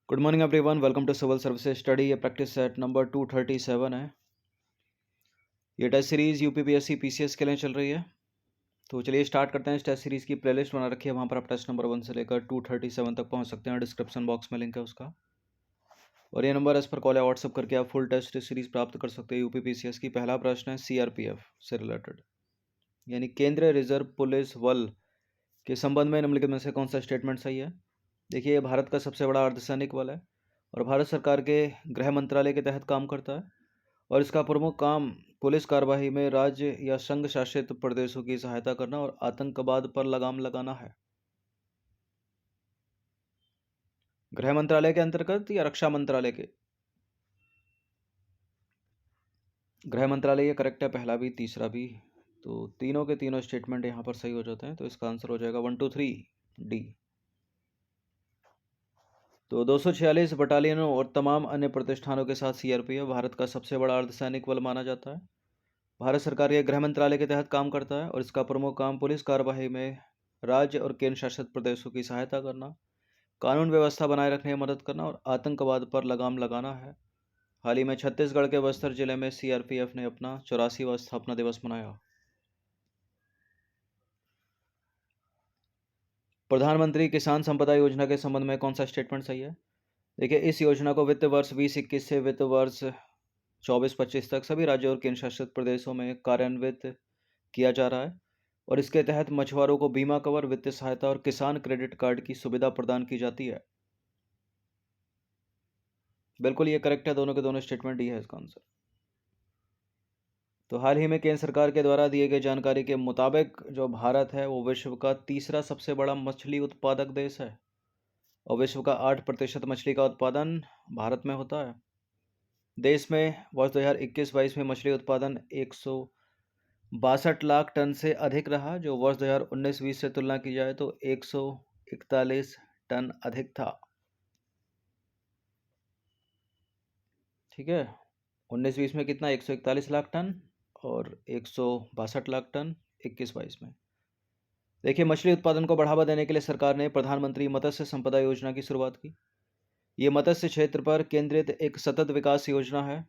Good morning everyone, welcome to civil services study. ये practice set number 237 है। ये test series UPPSC PCS के लिए चल रही है। तो चलिए स्टार्ट करते हैं। इस टेस्ट सीरीज़ की प्लेलिस्ट बना रखी है, वहाँ पर आप टेस्ट नंबर 1 से लेकर 237 तक पहुँच सकते हैं। डिस्क्रिप्शन बॉक्स में लिंक है उसका। और ये नंबर इस पर कॉल या व्हाट्सअप करके आप फुल टेस्ट सीरीज़ प्राप्त कर सकते हैं यूपीपीसीएस की। पहला प्रश्न है सीआरपीएफ से रिलेटेड, यानी केंद्रीय रिजर्व पुलिस बल के संबंध में निम्नलिखित में से कौन सा स्टेटमेंट सही है। देखिए, ये भारत का सबसे बड़ा अर्धसैनिक बल है और भारत सरकार के गृह मंत्रालय के तहत काम करता है। और इसका प्रमुख काम पुलिस कार्यवाही में राज्य या संघ शासित प्रदेशों की सहायता करना और आतंकवाद पर लगाम लगाना है। गृह मंत्रालय के अंतर्गत या रक्षा मंत्रालय के? गृह मंत्रालय ये करेक्ट है, पहला भी तीसरा भी। तो तीनों के तीनों स्टेटमेंट यहाँ पर सही हो जाते हैं। तो इसका आंसर हो जाएगा 1 2 3 डी। तो 246 बटालियनों और तमाम अन्य प्रतिष्ठानों के साथ सीआरपीएफ भारत का सबसे बड़ा अर्धसैनिक बल माना जाता है। भारत सरकार के गृह मंत्रालय के तहत काम करता है और इसका प्रमुख काम पुलिस कार्यवाही में राज्य और केंद्र शासित प्रदेशों की सहायता करना, कानून व्यवस्था बनाए रखने में मदद करना और आतंकवाद पर लगाम लगाना है। हाल ही में छत्तीसगढ़ के बस्तर जिले में सीआरपीएफ ने अपना 84वां स्थापना दिवस मनाया। प्रधानमंत्री किसान संपदा योजना के संबंध में कौन सा स्टेटमेंट सही है? देखिए, इस योजना को वित्त वर्ष 2021 से वित्त वर्ष 24-25 तक सभी राज्यों और केंद्र शासित प्रदेशों में कार्यान्वित किया जा रहा है और इसके तहत मछुआरों को बीमा कवर, वित्तीय सहायता और किसान क्रेडिट कार्ड की सुविधा प्रदान की जाती है। बिल्कुल ये करेक्ट है, दोनों के दोनों स्टेटमेंट डी है इसका आंसर। तो हाल ही में केंद्र सरकार के द्वारा दिए गए जानकारी के मुताबिक जो भारत है वो विश्व का तीसरा सबसे बड़ा मछली उत्पादक देश है और विश्व का 8% मछली का उत्पादन भारत में होता है। देश में वर्ष 2021-22 में मछली उत्पादन 162 लाख टन से अधिक रहा, जो वर्ष 2019-20 से तुलना की जाए तो 141 टन अधिक था। ठीक है, 19-20 में कितना? 141 लाख टन और 162 लाख टन 21-22 में। देखिए, मछली उत्पादन को बढ़ावा देने के लिए सरकार ने प्रधानमंत्री मत्स्य संपदा योजना की शुरुआत की। ये मत्स्य क्षेत्र पर केंद्रित एक सतत विकास योजना है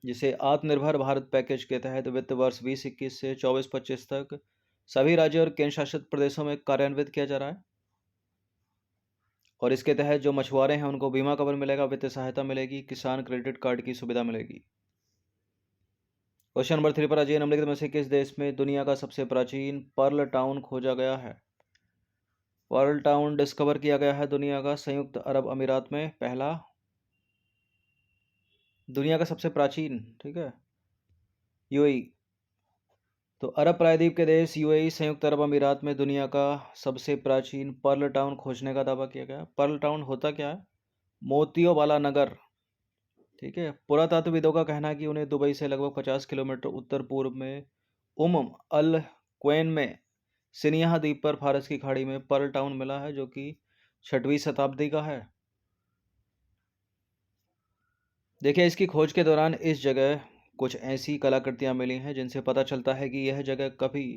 जिसे आत्मनिर्भर भारत पैकेज के तहत वित्त वर्ष 2021 से 24-25 तक सभी राज्यों और केंद्र शासित प्रदेशों में कार्यान्वित किया जा रहा है। और इसके तहत जो मछुआरे हैं उनको बीमा कवर मिलेगा, वित्तीय सहायता मिलेगी, किसान क्रेडिट कार्ड की सुविधा मिलेगी। क्वेश्चन नंबर 3 पर अजय निम्नलिखित में से किस देश में दुनिया का सबसे प्राचीन पर्ल टाउन खोजा गया है? पर्ल टाउन डिस्कवर किया गया है दुनिया का संयुक्त अरब अमीरात में। पहला दुनिया का सबसे प्राचीन, ठीक है, यूएई। तो अरब प्रायद्वीप के देश यूएई संयुक्त अरब अमीरात में दुनिया का सबसे प्राचीन पर्ल टाउन खोजने का दावा किया गया। पर्ल टाउन होता क्या है? मोतियों वाला नगर। ठीक है, पुरातत्वविदों का कहना है कि उन्हें दुबई से लगभग 50 किलोमीटर उत्तर पूर्व में अल क्वेन में सिनिया द्वीप पर फारस की खाड़ी में पर्ल टाउन मिला है, जो कि 6वीं शताब्दी का है। देखिए, इसकी खोज के दौरान इस जगह कुछ ऐसी कलाकृतियां मिली हैं जिनसे पता चलता है कि यह जगह कभी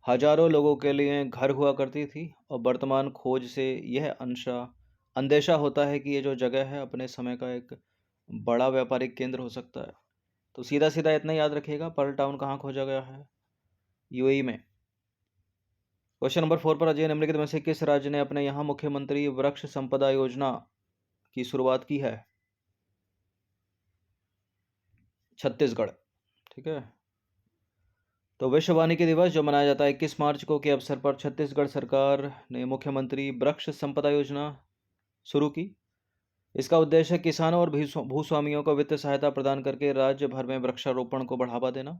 हजारों लोगों के लिए घर हुआ करती थी और वर्तमान खोज से यह अंदेशा होता है कि ये जो जगह है अपने समय का एक बड़ा व्यापारिक केंद्र हो सकता है। तो सीधा सीधा इतना याद रखिएगा, पर्ल टाउन कहाँ खोजा गया है? यूएई में। क्वेश्चन नंबर 4 पर अजय निम्नलिखित में से किस राज्य ने अपने यहाँ मुख्यमंत्री वृक्ष संपदा योजना की शुरुआत की है? छत्तीसगढ़। ठीक है, तो विश्व वानिकी दिवस जो मनाया जाता है 21 मार्च को के अवसर पर छत्तीसगढ़ सरकार ने मुख्यमंत्री वृक्ष संपदा योजना शुरू की। इसका उद्देश्य किसानों और भूस्वामियों को वित्तीय सहायता प्रदान करके राज्य भर में वृक्षारोपण को बढ़ावा देना।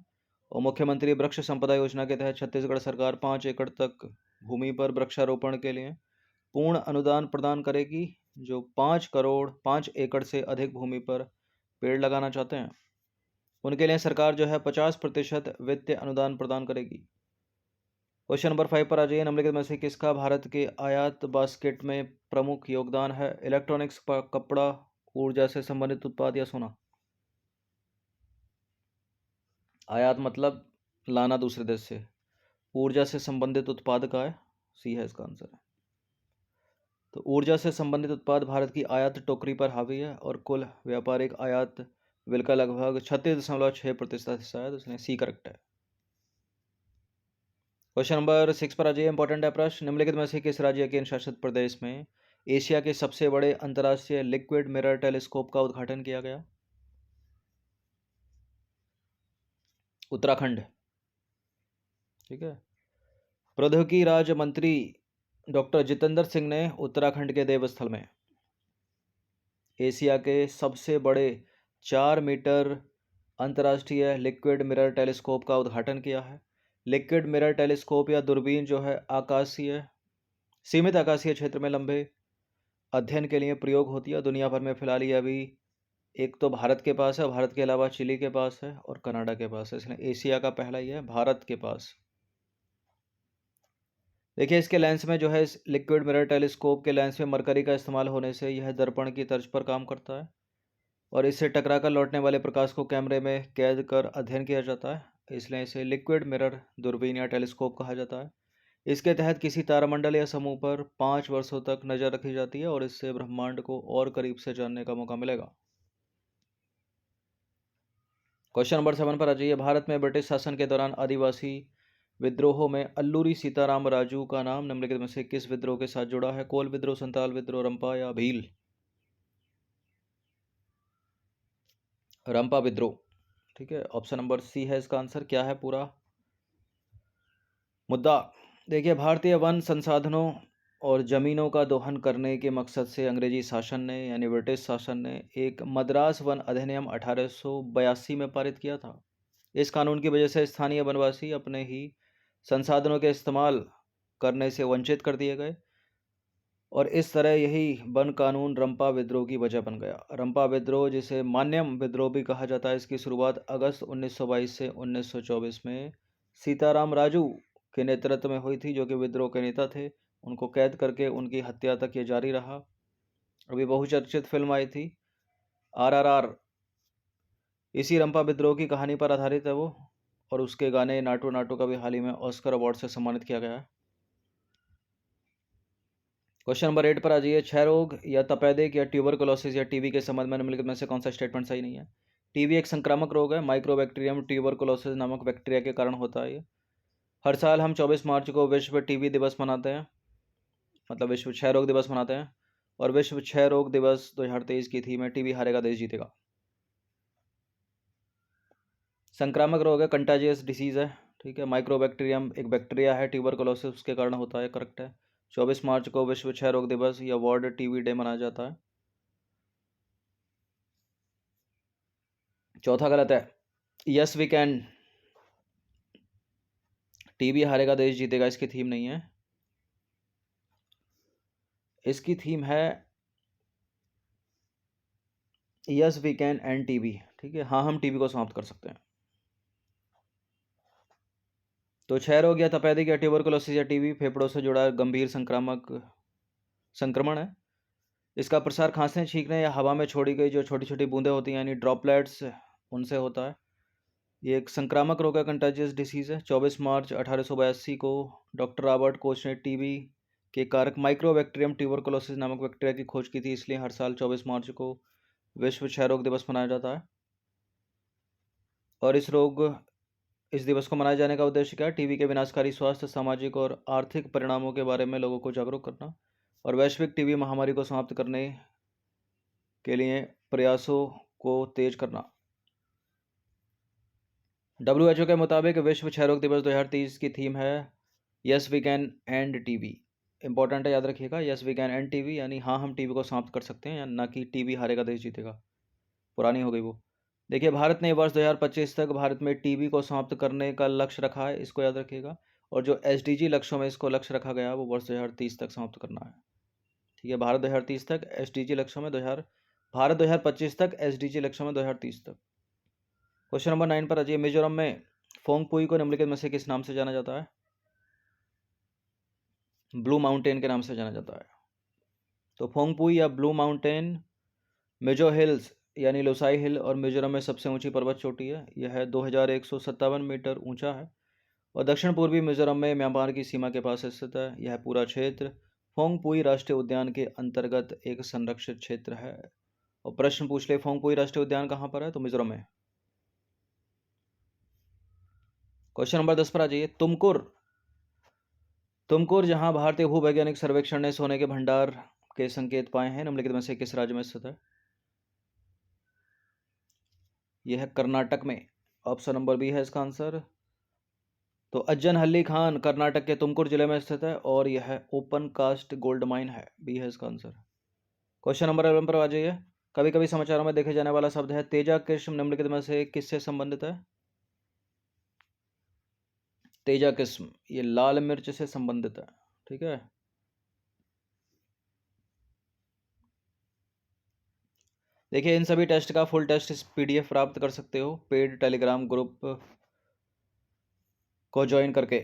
और मुख्यमंत्री वृक्ष संपदा योजना के तहत छत्तीसगढ़ सरकार 5 एकड़ तक भूमि पर वृक्षारोपण के लिए पूर्ण अनुदान प्रदान करेगी। जो 5 एकड़ से अधिक भूमि पर पेड़ लगाना चाहते हैं उनके लिए सरकार जो है 50% वित्तीय अनुदान प्रदान करेगी। क्वेश्चन नंबर 5 पर आ जाइए, निम्नलिखित में से किसका भारत के आयात बास्केट में प्रमुख योगदान है? इलेक्ट्रॉनिक्स, कपड़ा, ऊर्जा से संबंधित उत्पाद या सोना? आयात मतलब लाना दूसरे देश से, ऊर्जा से संबंधित उत्पाद का है, सी है इसका आंसर। तो ऊर्जा से संबंधित उत्पाद भारत की आयात टोकरी पर हावी है और कुल व्यापारिक आयात बिल का लगभग 36.6% हिस्सा है, तो इसमें सी करेक्ट है। क्वेश्चन नंबर 6 पर आ जाइए। इंपॉर्टेंट है प्रश्न, निम्नलिखित में से किस राज्य केंद्र शासित प्रदेश में एशिया के सबसे बड़े अंतर्राष्ट्रीय लिक्विड मिरर टेलीस्कोप का उद्घाटन किया गया? उत्तराखंड। ठीक है। प्रौद्योगिकी राज्य मंत्री डॉक्टर जितेंद्र सिंह ने उत्तराखंड के देवस्थल में एशिया के सबसे बड़े 4 मीटर अंतर्राष्ट्रीय लिक्विड मिरर टेलीस्कोप का उद्घाटन किया है। लिक्विड मिरर टेलीस्कोप या दूरबीन जो है सीमित आकाशीय क्षेत्र में लंबे अध्ययन के लिए प्रयोग होती है। दुनिया भर में फिलहाल ये अभी एक तो भारत के पास है, भारत के अलावा चिली के पास है और कनाडा के पास है, इसलिए एशिया का पहला ही है भारत के पास। देखिए इसके लेंस में जो है, इस लिक्विड मिरर टेलीस्कोप के लेंस में मरकरी का इस्तेमाल होने से यह दर्पण की तर्ज पर काम करता है और इससे टकराकर लौटने वाले प्रकाश को कैमरे में कैद कर अध्ययन किया जाता है, इसलिए इसे लिक्विड मिरर दूरबीन या टेलीस्कोप कहा जाता है। इसके तहत किसी तारामंडल या समूह पर 5 वर्षों तक नजर रखी जाती है और इससे ब्रह्मांड को और करीब से जानने का मौका मिलेगा। क्वेश्चन नंबर 7 पर आ जाइए। भारत में ब्रिटिश शासन के दौरान आदिवासी विद्रोहों में अल्लूरी सीताराम राजू का नाम निम्नलिखित में से किस विद्रोह के साथ जुड़ा है? कोल विद्रोह, संताल विद्रोह, रंपा या भील? रंपा विद्रोह। ठीक है, ऑप्शन नंबर सी है इसका आंसर। क्या है पूरा मुद्दा? देखिए भारतीय वन संसाधनों और जमीनों का दोहन करने के मकसद से अंग्रेजी शासन ने यानी ब्रिटिश शासन ने एक मद्रास वन अधिनियम 1882 में पारित किया था। इस कानून की वजह से स्थानीय वनवासी अपने ही संसाधनों के इस्तेमाल करने से वंचित कर दिए गए और इस तरह यही वन कानून रंपा विद्रोह की वजह बन गया। रंपा विद्रोह, जिसे मान्यम विद्रोह भी कहा जाता है, इसकी शुरुआत अगस्त 1922 से 1924 में सीताराम राजू के नेतृत्व में हुई थी, जो कि विद्रोह के नेता थे। उनको कैद करके उनकी हत्या तक ये जारी रहा। अभी बहुचर्चित फिल्म आई थी RRR, इसी रंपा विद्रोह की कहानी पर आधारित है वो, और उसके गाने नाटू नाटू का भी हाल ही में ऑस्कर अवार्ड से सम्मानित किया गया है। क्वेश्चन नंबर 8 पर आ जाइए। क्षय रोग या तपेदिक या ट्यूबरकुलोसिस या टीबी के संबंध में निम्नलिखित में से कौन सा स्टेटमेंट सही नहीं है? टीबी एक संक्रामक रोग है, माइक्रोबैक्टीरियम ट्यूबरकुलोसिस नामक बैक्टीरिया के कारण होता है। हर साल हम 24 मार्च को विश्व टीबी दिवस मनाते हैं, मतलब विश्व क्षय रोग दिवस मनाते हैं, और विश्व क्षय रोग दिवस 2023 की थीम है टीबी हारेगा देश जीतेगा। संक्रामक रोग है, कंटाजियस डिसीज है। ठीक है, माइक्रोबैक्टीरियम एक बैक्टीरिया है, ट्यूबरकुलोसिस उसके कारण होता है, करेक्ट है। 24 मार्च को विश्व क्षय रोग दिवस या वर्ल्ड टीबी डे मनाया जाता है। चौथा गलत है, यस वी कैन टीबी हारेगा देश जीतेगा इसकी थीम नहीं है। इसकी थीम है yes we can end TB. ठीक है, हाँ हम टीबी को समाप्त कर सकते हैं। तो क्षय रोग या तपेदिक या ट्यूबरकुलोसिस या टीबी फेफड़ों से जुड़ा गंभीर संक्रमण है। इसका प्रसार खांसने, छींकने या हवा में छोड़ी गई जो छोटी छोटी बूंदें होती हैं यानी ड्रॉपलेट्स, उनसे होता है। ये एक संक्रामक रोग है, कंटाजियस डिसीज है। 24 मार्च 1882 को डॉक्टर रॉबर्ट कोच ने टीबी के कारक माइक्रोबैक्टीरियम ट्यूबरकुलोसिस नामक बैक्टीरिया की खोज की थी, इसलिए हर साल 24 मार्च को विश्व क्षय रोग दिवस मनाया जाता है। और इस दिवस को मनाए जाने का उद्देश्य क्या है? टीबी के विनाशकारी स्वास्थ्य, सामाजिक और आर्थिक परिणामों के बारे में लोगों को जागरूक करना और वैश्विक टीबी महामारी को समाप्त करने के लिए प्रयासों को तेज करना। WHO के मुताबिक विश्व क्षय रोग दिवस 2023 की थीम है yes we can end TB. Important है, याद रखिएगा, yes we can end TB यानी हाँ हम टीबी को समाप्त कर सकते हैं, या ना कि टीबी हारेगा देश जीतेगा, पुरानी हो गई वो। देखिए भारत ने वर्ष 2025 तक भारत में टीबी को समाप्त करने का लक्ष्य रखा है, इसको याद रखिएगा। और जो SDG लक्ष्यों में इसको लक्ष्य रखा गया है वो वर्ष 2030 तक समाप्त करना है। ठीक है, भारत 2030 तक SDG लक्ष्यों में भारत 2025 तक SDG लक्ष्यों में 2030 तक। क्वेश्चन नंबर 9 पर आ जाइए। मिजोरम में फोंगपुई को निम्नलिखित में से किस नाम से जाना जाता है? ब्लू माउंटेन के नाम से जाना जाता है। तो फोंगपुई या ब्लू माउंटेन मिजो हिल्स यानी लोसाई हिल और मिजोरम में सबसे ऊंची पर्वत चोटी है। यह 2157 मीटर ऊंचा है और दक्षिण पूर्वी मिजोरम में म्यांमार की सीमा के पास स्थित है। यह पूरा क्षेत्र फोंगपुई राष्ट्रीय उद्यान के अंतर्गत एक संरक्षित क्षेत्र है। और प्रश्न पूछ ले, फोंगपुई राष्ट्रीय उद्यान कहाँ पर है? तो मिजोरम में। क्वेश्चन नंबर 10 पर आ जाइए। तुमकुर जहां भारतीय भूवैज्ञानिक सर्वेक्षण ने सोने के भंडार के संकेत पाए हैं, निम्नलिखित में से किस राज्य में स्थित है? यह है कर्नाटक में। ऑप्शन नंबर बी है इसका आंसर। तो अज्जनहल्ली खान कर्नाटक के तुमकुर जिले में स्थित है और यह ओपन कास्ट गोल्ड माइन है। बी है इसका आंसर। क्वेश्चन नंबर 11 पर आ जाइए। कभी कभी समाचारों में देखे जाने वाला शब्द है तेजा किस्म, निम्नलिखित में से किससे संबंधित है? तेजा किस्म ये लाल मिर्च से संबंधित है। ठीक है। देखिए, इन सभी टेस्ट का फुल टेस्ट इस पीडीएफ प्राप्त कर सकते हो पेड टेलीग्राम ग्रुप को ज्वाइन करके।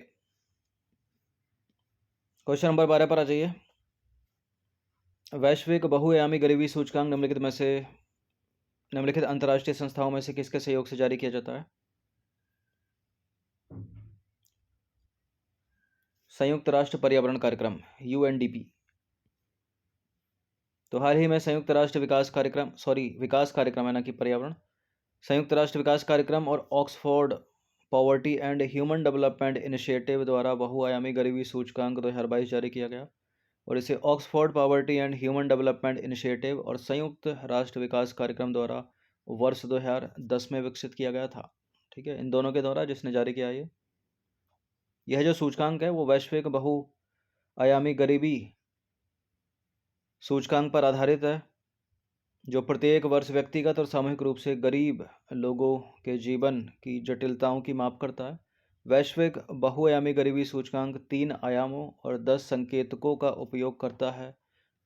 क्वेश्चन नंबर 12 पर आ जाइए। वैश्विक बहुआयामी गरीबी सूचकांक निम्नलिखित अंतर्राष्ट्रीय संस्थाओं में से किसके सहयोग से जारी किया जाता है? संयुक्त राष्ट्र पर्यावरण कार्यक्रम यूएनडीपी। तो हाल ही में संयुक्त राष्ट्र विकास कार्यक्रम है, ना कि पर्यावरण। संयुक्त राष्ट्र विकास कार्यक्रम और Oxford poverty and human development initiative द्वारा बहुआयामी गरीबी सूचकांक 2022 जारी किया गया और इसे Oxford poverty and human development initiative और संयुक्त राष्ट्र विकास कार्यक्रम द्वारा वर्ष 2010 में विकसित किया गया था। ठीक है, इन दोनों के द्वारा जिसने जारी किया यह जो सूचकांक है वो वैश्विक बहुआयामी गरीबी सूचकांक पर आधारित है, जो प्रत्येक वर्ष व्यक्तिगत और सामूहिक रूप से गरीब लोगों के जीवन की जटिलताओं की माप करता है। वैश्विक बहुआयामी गरीबी सूचकांक 3 आयामों और 10 संकेतकों का उपयोग करता है,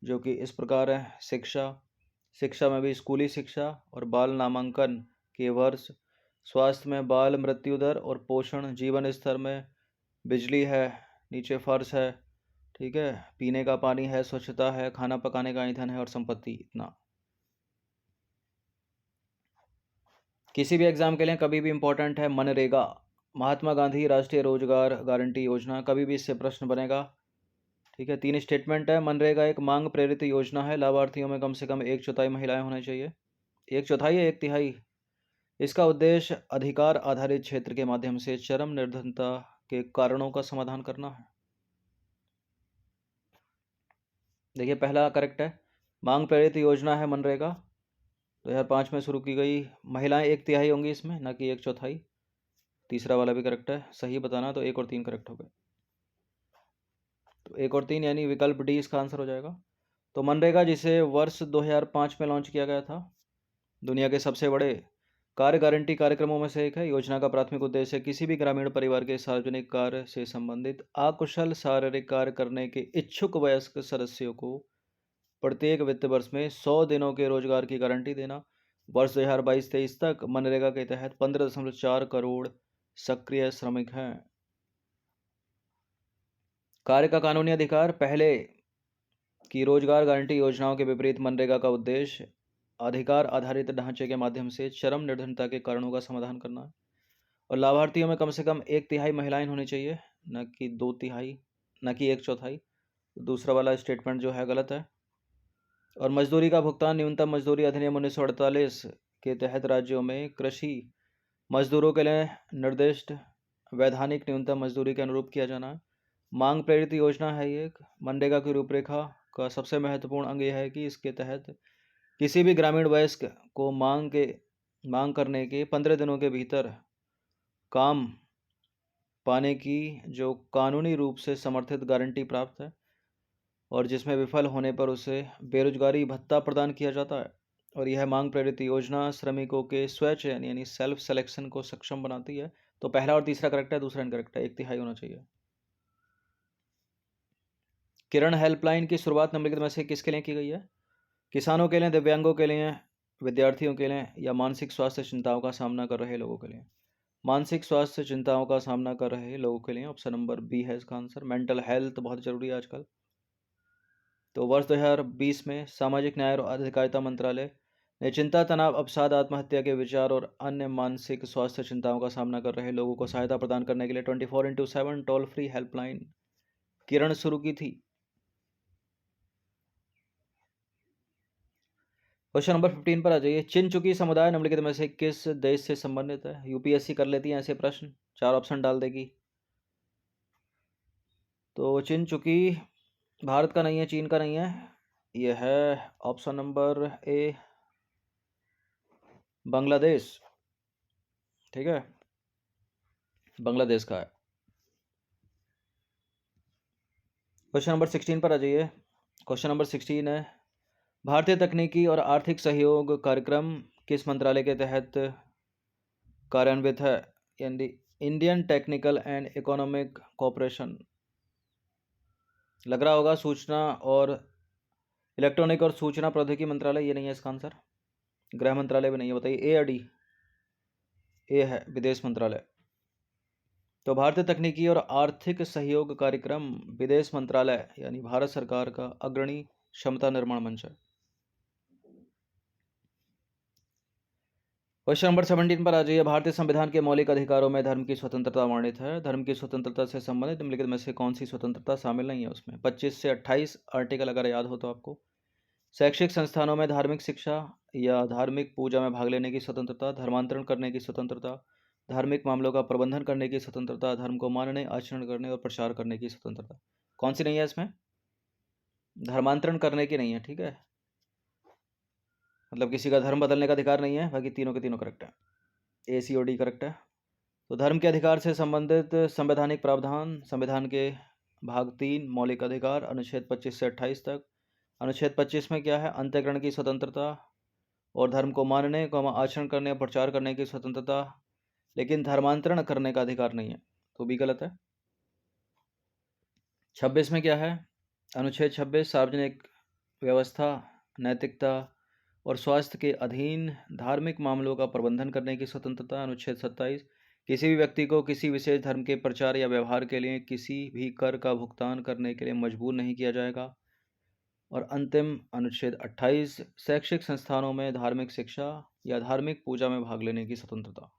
जो कि इस प्रकार है। शिक्षा में भी स्कूली शिक्षा और बाल नामांकन के वर्ष, स्वास्थ्य में बाल मृत्यु दर और पोषण, जीवन स्तर में बिजली है, नीचे फर्श है, ठीक है, पीने का पानी है, स्वच्छता है, खाना पकाने का ईंधन है और संपत्ति। इतना किसी भी एग्जाम के लिए कभी भी इंपॉर्टेंट है मनरेगा, महात्मा गांधी राष्ट्रीय रोजगार गारंटी योजना, कभी भी इससे प्रश्न बनेगा। ठीक है, 3 स्टेटमेंट है। मनरेगा एक मांग प्रेरित योजना है, लाभार्थियों में कम से कम 1/4 महिलाएं होनी चाहिए। 1/4 या 1/3? इसका उद्देश्य अधिकार आधारित क्षेत्र के माध्यम से चरम निर्धनता के कारणों का समाधान करना है। देखिए, पहला करेक्ट है, मांग प्रेरित योजना है मनरेगा, 2005 में शुरू की गई। महिलाएं 1/3 होंगी इसमें, ना कि 1/4। तीसरा वाला भी करेक्ट है, सही बताना तो 1 और 3 करेक्ट हो गए। तो 1 और 3 यानी विकल्प डी इसका आंसर हो जाएगा। तो मनरेगा जिसे वर्ष 2005 में लॉन्च किया गया था, दुनिया के सबसे बड़े कार्य गारंटी कार्यक्रमों में से एक है। योजना का प्राथमिक उद्देश्य किसी भी ग्रामीण परिवार के सार्वजनिक कार्य से संबंधित अकुशल शारीरिक कार्य करने के इच्छुक वयस्क सदस्यों को प्रत्येक वित्त वर्ष में 100 दिनों के रोजगार की गारंटी देना। वर्ष 2022-23 तक मनरेगा के तहत 15.4 करोड़ सक्रिय श्रमिक हैं। कार्य का कानूनी अधिकार, पहले की रोजगार गारंटी योजनाओं के विपरीत मनरेगा का उद्देश्य अधिकार आधारित ढांचे के माध्यम से चरम निर्धनता के कारणों का समाधान करना है और लाभार्थियों में कम से कम 1/3 महिलाएं होनी चाहिए, न कि 2/3, न कि 1/4। दूसरा वाला स्टेटमेंट जो है गलत है। और मजदूरी का भुगतान न्यूनतम मजदूरी अधिनियम 1948 के तहत राज्यों में कृषि मजदूरों के लिए निर्दिष्ट वैधानिक न्यूनतम मजदूरी के अनुरूप किया जाना है। मांग प्रेरित योजना है ये एक। मनरेगा की रूपरेखा का सबसे महत्वपूर्ण अंग यह है कि इसके तहत किसी भी ग्रामीण वयस्क को मांग करने के 15 दिनों के भीतर काम पाने की जो कानूनी रूप से समर्थित गारंटी प्राप्त है और जिसमें विफल होने पर उसे बेरोजगारी भत्ता प्रदान किया जाता है। और यह मांग प्रेरित योजना श्रमिकों के स्वचयन यानी सेल्फ सिलेक्शन को सक्षम बनाती है। तो पहला और तीसरा करेक्ट है, दूसरा इनकरेक्ट है, 1/3 होना चाहिए। किरण हेल्पलाइन की शुरुआत निम्नलिखित में से किसके लिए की गई है? किसानों के लिए, दिव्यांगों के लिए, विद्यार्थियों के लिए या मानसिक स्वास्थ्य चिंताओं का सामना कर रहे लोगों के लिए? मानसिक स्वास्थ्य चिंताओं का सामना कर रहे लोगों के लिए। ऑप्शन नंबर बी है इसका आंसर। मेंटल हेल्थ बहुत जरूरी है आजकल। तो वर्ष 2020 में सामाजिक न्याय और अधिकारिता मंत्रालय ने चिंता, तनाव, अवसाद, आत्महत्या के विचार और अन्य मानसिक स्वास्थ्य चिंताओं का सामना कर रहे लोगों को सहायता प्रदान करने के लिए 24x7 टोल फ्री हेल्पलाइन किरण शुरू की थी। क्वेश्चन नंबर 15 पर आ जाइए। चिनचुकी समुदाय निम्नलिखित में से किस देश से संबंधित है? यूपीएससी कर लेती है ऐसे प्रश्न, 4 ऑप्शन डाल देगी। तो चिनचुकी भारत का नहीं है, चीन का नहीं है, ये है ऑप्शन नंबर ए बांग्लादेश। ठीक है, बांग्लादेश का है। क्वेश्चन नंबर 16 पर आ जाइए। क्वेश्चन नंबर 16 है, भारतीय तकनीकी और आर्थिक सहयोग कार्यक्रम किस मंत्रालय के तहत कार्यान्वित है? यानी Indian technical and economic cooperation. लग रहा होगा सूचना और इलेक्ट्रॉनिक और सूचना प्रौद्योगिकी मंत्रालय, ये नहीं है इसका आंसर। गृह मंत्रालय भी नहीं है, बताइए ए या डी? ए है, विदेश मंत्रालय। तो भारतीय तकनीकी और आर्थिक सहयोग कार्यक्रम विदेश मंत्रालय यानी भारत सरकार का अग्रणी क्षमता निर्माण मंच है। क्वेश्चन नंबर 17 पर आ जाइए। भारतीय संविधान के मौलिक अधिकारों में धर्म की स्वतंत्रता वर्णित है। धर्म की स्वतंत्रता से संबंधित निम्नलिखित में से कौन सी स्वतंत्रता शामिल नहीं है उसमें? 25 से 28 आर्टिकल अगर याद हो तो आपको। शैक्षिक संस्थानों में धार्मिक शिक्षा या धार्मिक पूजा में भाग लेने की स्वतंत्रता, धर्मांतरण करने की स्वतंत्रता, धार्मिक मामलों का प्रबंधन करने की स्वतंत्रता, धर्म को मानने, आचरण करने और प्रचार करने की स्वतंत्रता। कौन सी नहीं है इसमें? धर्मांतरण करने की नहीं है, ठीक है, मतलब किसी का धर्म बदलने का अधिकार नहीं है। बाकी तीनों के तीनों करेक्ट है, ए सी और डी करेक्ट है। तो धर्म के अधिकार से संबंधित संवैधानिक प्रावधान, संविधान के भाग 3 मौलिक अधिकार, अनुच्छेद 25 से 28 तक। अनुच्छेद 25 में क्या है? अंतःकरण की स्वतंत्रता और धर्म को मानने, आचरण करने और प्रचार करने की स्वतंत्रता, लेकिन धर्मांतरण करने का अधिकार नहीं है, तो भी गलत है। 26 में क्या है? अनुच्छेद 26 सार्वजनिक व्यवस्था, नैतिकता और स्वास्थ्य के अधीन धार्मिक मामलों का प्रबंधन करने की स्वतंत्रता। अनुच्छेद 27 किसी भी व्यक्ति को किसी विशेष धर्म के प्रचार या व्यवहार के लिए किसी भी कर का भुगतान करने के लिए मजबूर नहीं किया जाएगा। और अंतिम अनुच्छेद 28 शैक्षिक संस्थानों में धार्मिक शिक्षा या धार्मिक पूजा में भाग लेने की स्वतंत्रता।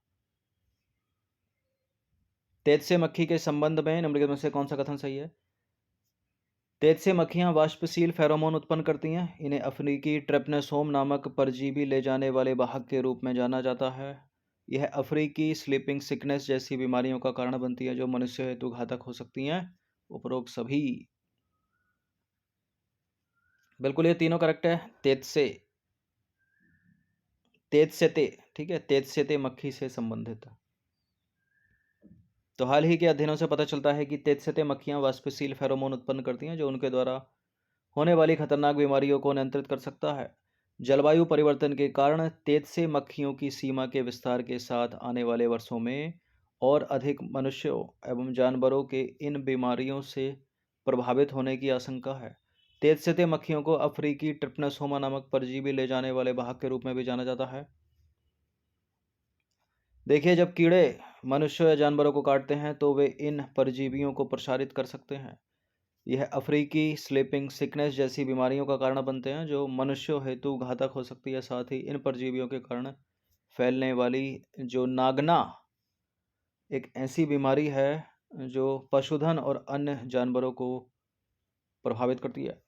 तेज से मक्खी के संबंध में निम्नलिखित में से कौन सा कथन सही है? तेज से मक्खियां वाष्पशील फेरोमोन उत्पन्न करती हैं। इन्हें अफ्रीकी ट्रेपनेसोम नामक परजीवी ले जाने वाले वाहक के रूप में जाना जाता है। यह अफ्रीकी स्लीपिंग सिकनेस जैसी बीमारियों का कारण बनती है जो मनुष्य हेतु घातक हो सकती हैं। उपरोक्त सभी बिल्कुल, ये तीनों करेक्ट है। तेज से ते, ठीक है, तेज से ते मक्खी से संबंधित। तो हाल ही के अध्ययनों से पता चलता है कि तेज से ते मक्खियां वाष्पशील फेरोमोन उत्पन्न करती हैं जो उनके द्वारा होने वाली खतरनाक बीमारियों को नियंत्रित कर सकता है। जलवायु परिवर्तन के कारण तेज से मक्खियों की सीमा के विस्तार के साथ आने वाले वर्षों में और अधिक मनुष्यों एवं जानवरों के इन बीमारियों से प्रभावित होने की आशंका है। तेज से ते मक्खियों को अफ्रीकी ट्रिपनोसोमा नामक परजीवी ले जाने वाले वाहक के रूप में भी जाना जाता है। देखिए, जब कीड़े मनुष्यों या जानवरों को काटते हैं तो वे इन परजीवियों को प्रसारित कर सकते हैं। यह अफ्रीकी स्लीपिंग सिकनेस जैसी बीमारियों का कारण बनते हैं जो मनुष्यों हेतु घातक हो सकती है। साथ ही इन परजीवियों के कारण फैलने वाली जो नागना एक ऐसी बीमारी है जो पशुधन और अन्य जानवरों को प्रभावित करती है।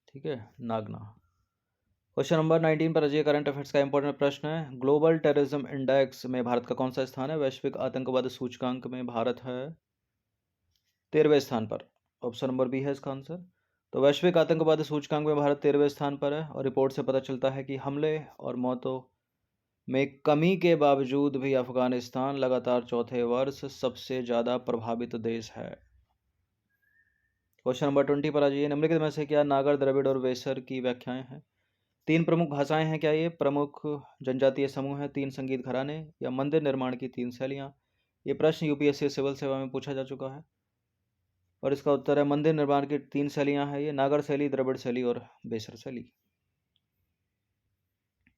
ठीक है, नागना। क्वेश्चन नंबर 19 पर अजय करंट अफेयर्स का इंपॉर्टेंट प्रश्न है। ग्लोबल टेररिज्म इंडेक्स में भारत का कौन सा स्थान है? वैश्विक आतंकवाद सूचकांक में भारत है 13वें स्थान पर। ऑप्शन नंबर बी है इसका आंसर। तो वैश्विक आतंकवाद सूचकांक में भारत 13वें स्थान पर है और रिपोर्ट से पता चलता है कि हमले और मौतों में कमी के बावजूद भी अफगानिस्तान लगातार चौथे वर्ष सबसे ज़्यादा प्रभावित देश है। क्वेश्चन नंबर 20 पर आ जाइए। निम्नलिखित में से क्या नागर, द्रविड़ और वेसर की व्याख्याएं हैं? 3 प्रमुख भाषाएं हैं क्या? ये प्रमुख जनजातीय समूह हैं, 3 संगीत घराने या मंदिर निर्माण की 3 शैलियाँ? ये प्रश्न यूपीएससी सिविल सेवा में पूछा जा चुका है और इसका उत्तर है मंदिर निर्माण की 3 शैलियाँ हैं ये, नागर शैली, द्रविड़ शैली और वेसर शैली।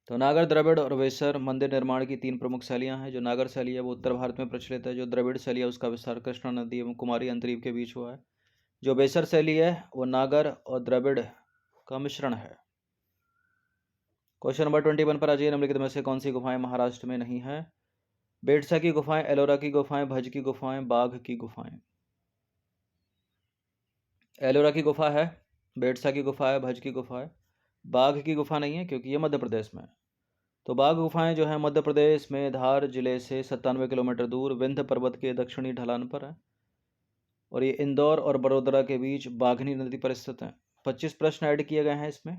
तो नागर, द्रविड़ और वेसर मंदिर निर्माण की 3 प्रमुख शैलियाँ हैं। जो नागर शैली है वो उत्तर भारत में प्रचलित है। जो द्रविड़ शैली है उसका विस्तार कृष्णा नदी एवं कुमारी अंतरीप के बीच हुआ है। जो वेसर शैली है वो नागर और द्रविड़ का मिश्रण है। क्वेश्चन नंबर 21 पर आ जाइए। निम्नलिखित में से कौन सी गुफाएं महाराष्ट्र में नहीं है? बेडसा की गुफाएं, एलोरा की गुफाएं, भज की गुफाएं, बाघ की गुफाएं। एलोरा की गुफा है, बेडसा की गुफा है, भज की गुफा है, बाघ की गुफा नहीं है क्योंकि ये मध्य प्रदेश में है। तो बाघ गुफाएं जो है मध्य प्रदेश में धार जिले से 97 किलोमीटर दूर विंध्य पर्वत के दक्षिणी ढलान पर है और ये इंदौर और बड़ोदरा के बीच बाघनी नदी पर स्थित है। 25 प्रश्न ऐड किए गए हैं इसमें।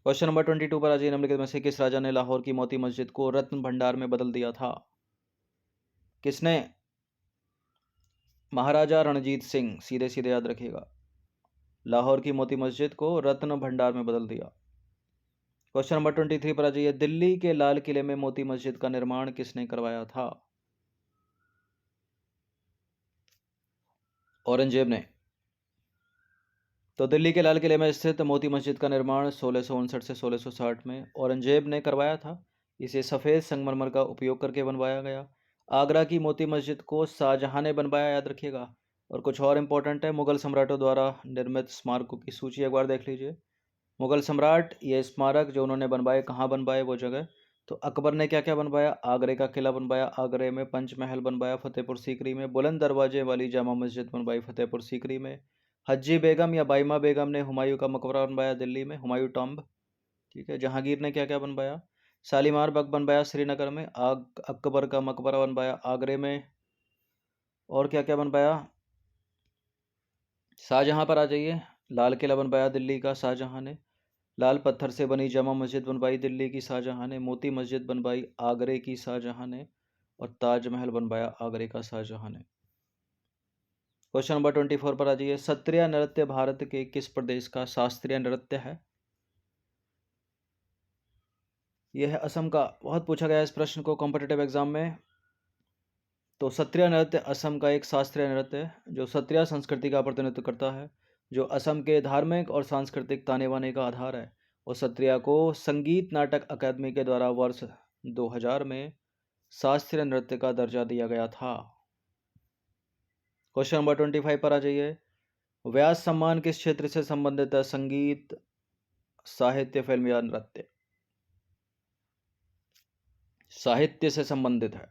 क्वेश्चन नंबर 22 पर आ जाइए। निम्नलिखित में से किस राजा ने लाहौर की मोती मस्जिद को रत्न भंडार में बदल दिया था? किसने? महाराजा रणजीत सिंह। सीधे सीधे याद रखिएगा। लाहौर की मोती मस्जिद को रत्न भंडार में बदल दिया। क्वेश्चन नंबर 23 पर आ जाइए। दिल्ली के लाल किले में मोती मस्जिद का निर्माण किसने करवाया था? औरंगजेब ने। तो दिल्ली के लाल किले में स्थित मोती मस्जिद का निर्माण 1659 से 1660 में औरंगजेब ने करवाया था। इसे सफ़ेद संगमरमर का उपयोग करके बनवाया गया। आगरा की मोती मस्जिद को शाहजहां ने बनवाया, याद रखिएगा। और कुछ और इम्पोर्टेंट है, मुगल सम्राटों द्वारा निर्मित स्मारकों की सूची एक बार देख लीजिए। मुगल सम्राट ये स्मारक जो उन्होंने बनवाए, कहाँ बनवाए वो जगह? तो अकबर ने क्या क्या बनवाया? आगरे का किला बनवाया, आगरे में पंचमहल बनवाया फतेहपुर सीकरी में, बुलंद दरवाजे वाली जामा मस्जिद बनवाई फतेहपुर सीकरी में, हज्जी बेगम या बाईमा बेगम ने हुमायूं का मकबरा बनवाया दिल्ली में, हुमायूं टॉम्ब। ठीक है। जहांगीर ने क्या क्या बनवाया? शालीमार बाग बनवाया श्रीनगर में, अकबर का मकबरा बनवाया आगरे में, और क्या क्या बनवाया? शाहजहां पर आ जाइए। लाल किला बनवाया दिल्ली का शाहजहां ने, लाल पत्थर से बनी जामा मस्जिद बनवाई दिल्ली की शाहजहां ने, मोती मस्जिद बनवाई आगरे की शाहजहां ने, और ताजमहल बनवाया आगरे का शाहजहां ने। क्वेश्चन नंबर 24 पर आ जाइए। सत्रिया नृत्य भारत के किस प्रदेश का शास्त्रीय नृत्य है? यह है असम का। बहुत पूछा गया इस प्रश्न को कॉम्पिटिटिव एग्जाम में। तो सत्रिया नृत्य असम का एक शास्त्रीय नृत्य है जो सत्रिया संस्कृति का प्रतिनिधित्व करता है, जो असम के धार्मिक और सांस्कृतिक ताने बाने का आधार है। और सत्रिया को संगीत नाटक अकादमी के द्वारा वर्ष 2000 में शास्त्रीय नृत्य का दर्जा दिया गया था। क्वेश्चन नंबर 25 पर आ जाइए। व्यास सम्मान किस क्षेत्र से संबंधित है? संगीत, साहित्य, फिल्म या नृत्य? साहित्य से संबंधित है।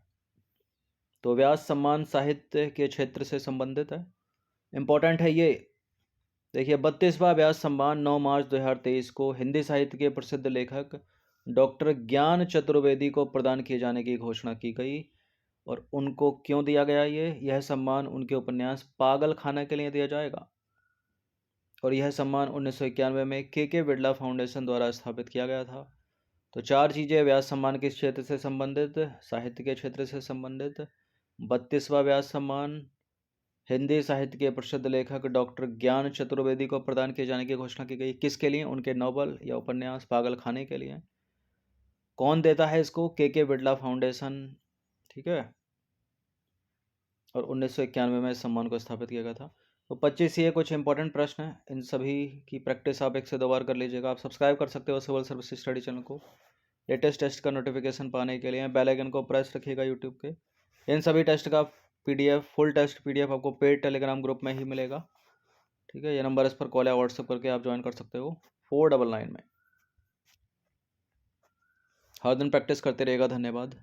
तो व्यास सम्मान साहित्य के क्षेत्र से संबंधित है। इंपॉर्टेंट है ये। देखिए, 32वां व्यास सम्मान 9 मार्च 2023 को हिंदी साहित्य के प्रसिद्ध लेखक डॉक्टर ज्ञान चतुर्वेदी को प्रदान किए जाने की घोषणा की गई। और उनको क्यों दिया गया? यह सम्मान उनके उपन्यास पागल खाना के लिए दिया जाएगा। और यह सम्मान 1991 में के बिड़ला फाउंडेशन द्वारा स्थापित किया गया था। तो 4 चीज़ें। व्यास सम्मान किस क्षेत्र से संबंधित? साहित्य के क्षेत्र से संबंधित। 32वां व्यास सम्मान हिंदी साहित्य के प्रसिद्ध लेखक डॉक्टर ज्ञान चतुर्वेदी को प्रदान किए जाने की घोषणा की गई। किसके लिए? उनके नॉवल या उपन्यास पागल खाने के लिए। कौन देता है इसको? के बिड़ला फाउंडेशन। ठीक है। और 1991 में इस सम्मान को स्थापित किया गया था। तो 25 ये कुछ इंपॉर्टेंट प्रश्न हैं। इन सभी की प्रैक्टिस आप 1 से 2 बार कर लीजिएगा। आप सब्सक्राइब कर सकते हो सिविल सर्विस स्टडी चैनल को। लेटेस्ट टेस्ट का नोटिफिकेशन पाने के लिए बेल आइकन को प्रेस रखिएगा यूट्यूब के। इन सभी टेस्ट का PDF, फुल टेस्ट PDF आपको पेड टेलीग्राम ग्रुप में ही मिलेगा। ठीक है। ये नंबर इस पर कॉल या व्हाट्सएप करके आप ज्वाइन कर सकते हो 499 में। हर दिन प्रैक्टिस करते रहेगा। धन्यवाद।